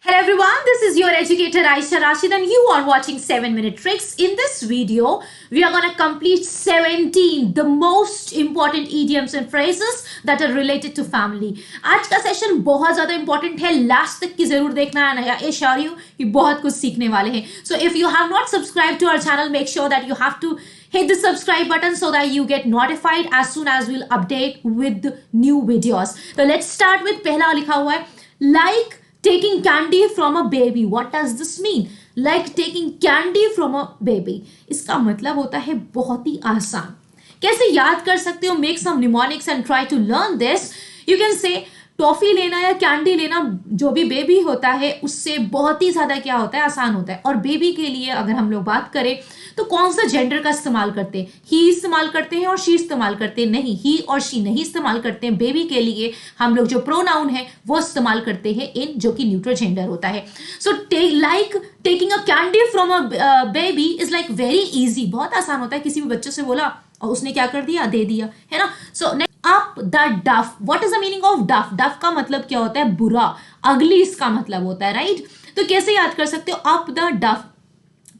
Hello everyone, this is your educator Aisha Rashid and you are watching 7-Minute Tricks. In this video, we are going to complete 17 the most important idioms and phrases that are related to family. आज का session बहुत ज़्यादा important है, last तक की ज़रूर देखना है ना, एश्योर यू कि बहुत कुछ सीखने वाले हैं. So if you have not subscribed to our channel, make sure that you have to hit the subscribe button so that you get notified as soon as we'll update with new videos. So let's start with पहला लिखा हुआ है like taking candy from a baby. What does this mean? Like taking candy from a baby. इसका मतलब होता है बहुत ही आसान. कैसे याद कर सकते हो? Make some mnemonics and try to learn this. You can say toffee लेना या कैंडी लेना जो भी बेबी होता है उससे बहुत ही ज्यादा क्या होता है, आसान होता है. और बेबी के लिए अगर हम लोग बात करें तो कौन सा जेंडर का इस्तेमाल करते हैं? ही इस्तेमाल करते हैं और शी इस्तेमाल करते हैं? नहीं, ही और शी नहीं इस्तेमाल करते हैं. बेबी के लिए हम लोग जो प्रोनाउन है वो इस्तेमाल करते हैं इन, जो कि न्यूट्रल जेंडर होता है. So like taking a candy from a baby is like very easy. बहुत आसान होता है. किसी भी बच्चे से बोला और उसने क्या कर दिया, दे दिया, है ना. सो अप द डफ. What is the meaning of डफ? डफ का मतलब क्या होता है? बुरा, अगली इसका मतलब होता है, राइट. तो कैसे याद कर सकते हो? अप द डफ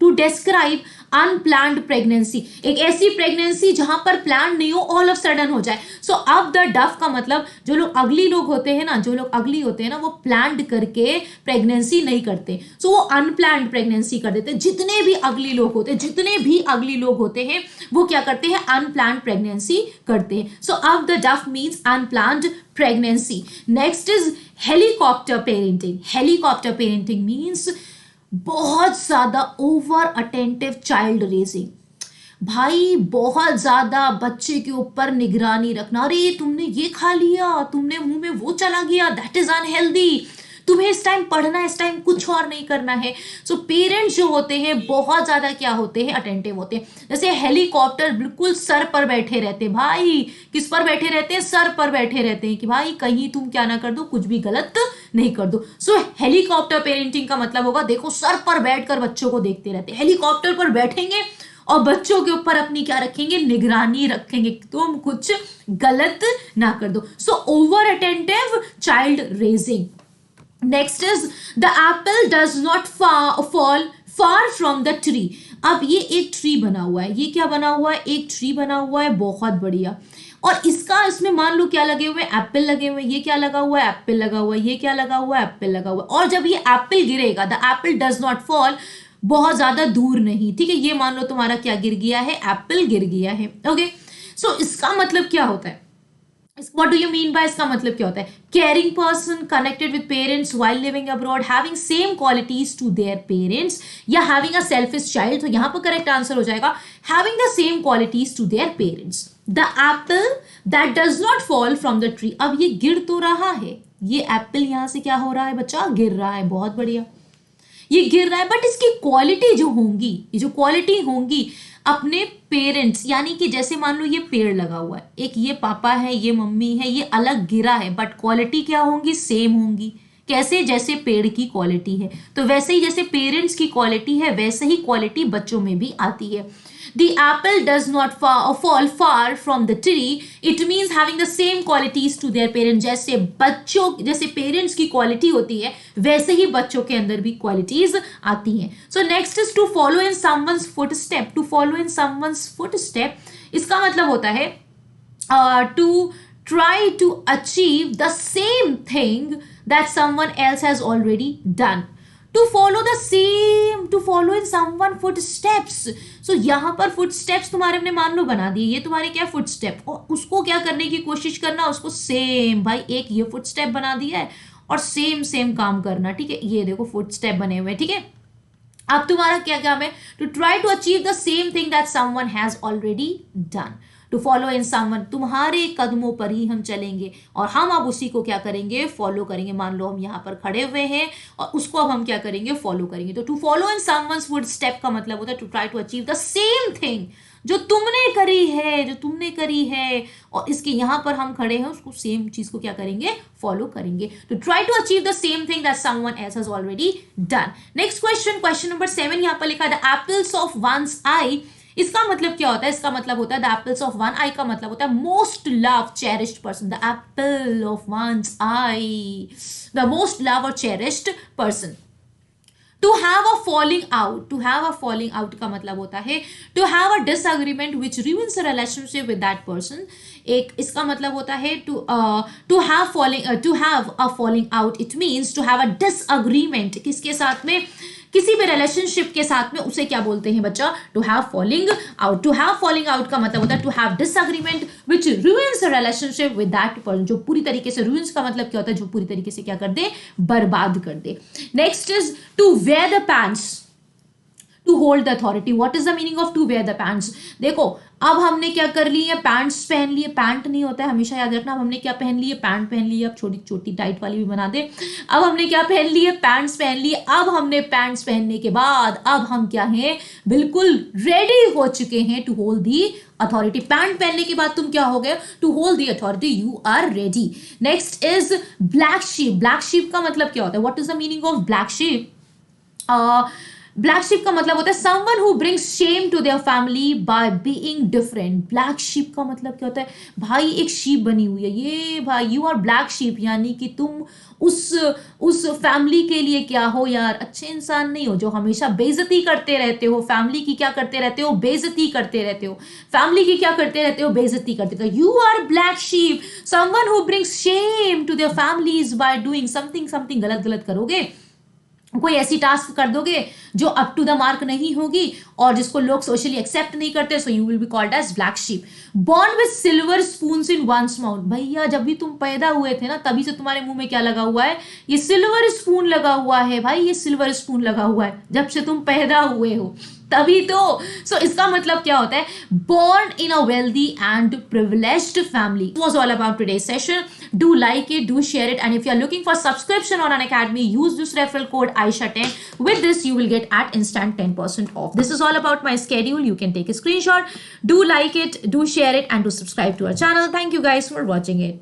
टू डिस्क्राइब अनप्लान्ड प्रेगनेंसी. एक ऐसी प्रेगनेंसी जहां पर प्लान नहीं हो, ऑल ऑफ सडन हो जाए. सो अप द डफ का मतलब जो लोग अगली लोग होते हैं ना, जो लोग अगली होते हैं ना, वो प्लान्ड करके प्रेगनेंसी नहीं करते. सो वो अनप्लान्ड प्रेगनेंसी कर देते हैं. जितने भी अगली लोग होते हैं, जितने भी अगली लोग होते हैं वो क्या करते हैं? अनप्लान्ड प्रेगनेंसी करते हैं. सो अप द डफ means unplanned pregnancy. Next is helicopter parenting. Helicopter parenting means बहुत ज्यादा ओवर अटेंटिव चाइल्ड रेजिंग. भाई बहुत ज्यादा बच्चे के ऊपर निगरानी रखना. अरे तुमने ये खा लिया, तुमने मुंह में वो चला गया, दैट इज अनहेल्दी. तुम्हें इस टाइम पढ़ना है, इस टाइम कुछ और नहीं करना है. सो पेरेंट्स जो होते हैं बहुत ज्यादा क्या होते हैं? अटेंटिव होते हैं. जैसे हेलीकॉप्टर बिल्कुल सर पर बैठे रहते हैं. भाई किस पर बैठे रहते हैं? सर पर बैठे रहते हैं कि भाई कहीं तुम क्या ना कर दो, कुछ भी गलत नहीं कर दो. सो हेलीकॉप्टर पेरेंटिंग का मतलब होगा, देखो सर पर बैठकर बच्चों को देखते रहते हैं. हेलीकॉप्टर पर बैठेंगे और बच्चों के ऊपर अपनी क्या रखेंगे? निगरानी रखेंगे, तुम कुछ गलत ना कर दो. So over attentive child raising. Next is the Apple does not fall far from the tree. अब ये एक ट्री बना हुआ है. ये क्या बना हुआ है? एक ट्री बना हुआ है, बहुत बढ़िया. और इसमें मान लो क्या लगे हुए? एप्पल लगे हुए. ये क्या लगा हुआ है? एप्पल लगा हुआ है. ये क्या लगा हुआ है? एप्पल लगा हुआ है. और जब ये एप्पल गिरेगा, the Apple does not fall, बहुत ज्यादा दूर नहीं, ठीक है. ये मान लो तुम्हारा क्या गिर गया है? एप्पल गिर गया है. ओके. सो इसका मतलब क्या होता है? What do you mean by इसका मतलब क्या होता है? Caring person connected with parents while living abroad, having same qualities to their parents, या having a selfish child. तो यहां पर करेक्ट आंसर हो जाएगा having the same qualities to their parents. The apple that does not fall from the tree. अब ये गिर तो रहा है, ये एप्पल यहां से क्या हो रहा है बच्चा? गिर रहा है. बहुत बढ़िया, ये गिर रहा है. बट इसकी क्वालिटी जो होंगी, ये जो क्वालिटी होंगी अपने पेरेंट्स, यानी कि जैसे मान लो ये पेड़ लगा हुआ है, एक ये पापा है, ये मम्मी है, ये अलग गिरा है, बट क्वालिटी क्या होंगी? सेम होंगी. कैसे? जैसे पेड़ की क्वालिटी है, तो वैसे ही जैसे पेरेंट्स की क्वालिटी है, वैसे ही क्वालिटी बच्चों में भी आती है. The apple does not fall far from the tree. It means having the same qualities to their parents. जैसे पेरेंट्स की क्वालिटी होती है, वैसे ही बच्चों के अंदर भी क्वालिटीज आती हैं. So next is to follow in someone's footstep. To follow in someone's footstep, इसका मतलब होता है to try to achieve the same thing that someone else has already done. To follow in someone footsteps. So यहाँ पर footsteps तुम्हारे अपने मान लो बना दिए, ये तुम्हारे क्या? footstep. और उसको क्या करने की कोशिश करना? उसको सेम, भाई एक ये footstep बना दिया है और सेम काम करना, ठीक है. ये देखो footstep बने हुए, ठीक है. अब तुम्हारा क्या काम है? To try to achieve the same thing that someone has already done. To follow in someone, तुम्हारे कदमों पर ही हम चलेंगे और हम अब उसी को क्या करेंगे? फॉलो करेंगे. मान लो हम यहाँ पर खड़े हुए हैं और उसको अब हम क्या करेंगे? फॉलो करेंगे. तो to follow in someone's footstep का मतलब होता है to try to achieve the same thing जो तुमने करी है, और इसके यहाँ पर हम खड़े हैं, उसको सेम चीज को क्या करेंगे? फॉलो करेंगे. To try to achieve the same thing that someone else has already done. Next question number 7 यहाँ पर लिखा है the apples of one's eye इसका मतलब क्या होता है? इसका मतलब होता है the apples of one eye का मतलब होता है most love cherished person, the apple of one's eye, the most love और cherished person. To have a falling out, to have a falling out का मतलब होता है to have a disagreement which ruins a relationship with that person. एक इसका मतलब होता है to have a falling out, it means to have a disagreement किसके साथ में? किसी भी रिलेशनशिप के साथ में उसे क्या बोलते हैं बच्चा? To have falling out. To have falling out का मतलब होता है to have disagreement which ruins a relationship with that person, जो पूरी तरीके से, रूइंस का मतलब क्या होता है? जो पूरी तरीके से क्या कर दे? बर्बाद कर दे। Next is to wear the pants, to hold the authority. What is the meaning of to wear the pants? देखो अब हमने क्या कर ली है? पैंट्स पहन लिए, पैंट नहीं होता है, हमेशा याद रखना। अब हमने क्या पहन लिए? पैंट पहन ली। अब छोटी छोटी टाइट वाली भी बना दे। अब हमने क्या पहन लिए? पैंट्स पहन लिए। अब हमने पैंट्स पहनने के बाद अब हम क्या हैं? बिल्कुल रेडी हो चुके हैं to hold the authority. Pant पहनने के बाद तुम क्या हो गए? To hold the authority, you are ready. Next is black sheep. Black sheep का मतलब क्या होता है? What is the meaning of black sheep? Black sheep का मतलब होता है someone who brings shame to their family by being different. Black sheep का मतलब क्या होता है? भाई एक शीप बनी हुई है, ये भाई यू आर ब्लैक शीप, यानी कि तुम उस फैमिली के लिए क्या हो यार? अच्छे इंसान नहीं हो, जो हमेशा बेइज्जती करते रहते हो फैमिली की। क्या करते रहते हो? बेइज्जती करते रहते हो फैमिली की। क्या करते रहते हो? बेइज्जती करते रहते हो। You are black sheep, someone who brings shame to their families by doing something. Something गलत गलत करोगे, कोई ऐसी टास्क कर दोगे जो अप टू द मार्क नहीं होगी और जिसको लोग सोशली एक्सेप्ट नहीं करते, so you will be called as black sheep. Born with silver spoons in one's mouth. भैया जब भी तुम पैदा हुए थे ना, तभी से तुम्हारे मुंह में क्या लगा हुआ है? ये सिल्वर स्पून लगा हुआ है भाई, ये सिल्वर स्पून लगा हुआ है जब से तुम पैदा हुए हो, तभी तो। सो इसका मतलब क्या होता है? born in a wealthy and privileged family. This was all about today's session. Do like it, do share it, and if you are looking for subscription on Unacademy, use this referral code Aisha10. With this you will get at instant 10% off. This is all about my schedule. You can take a screenshot. Do like it, do share it, and do subscribe to our channel. Thank you guys for watching it.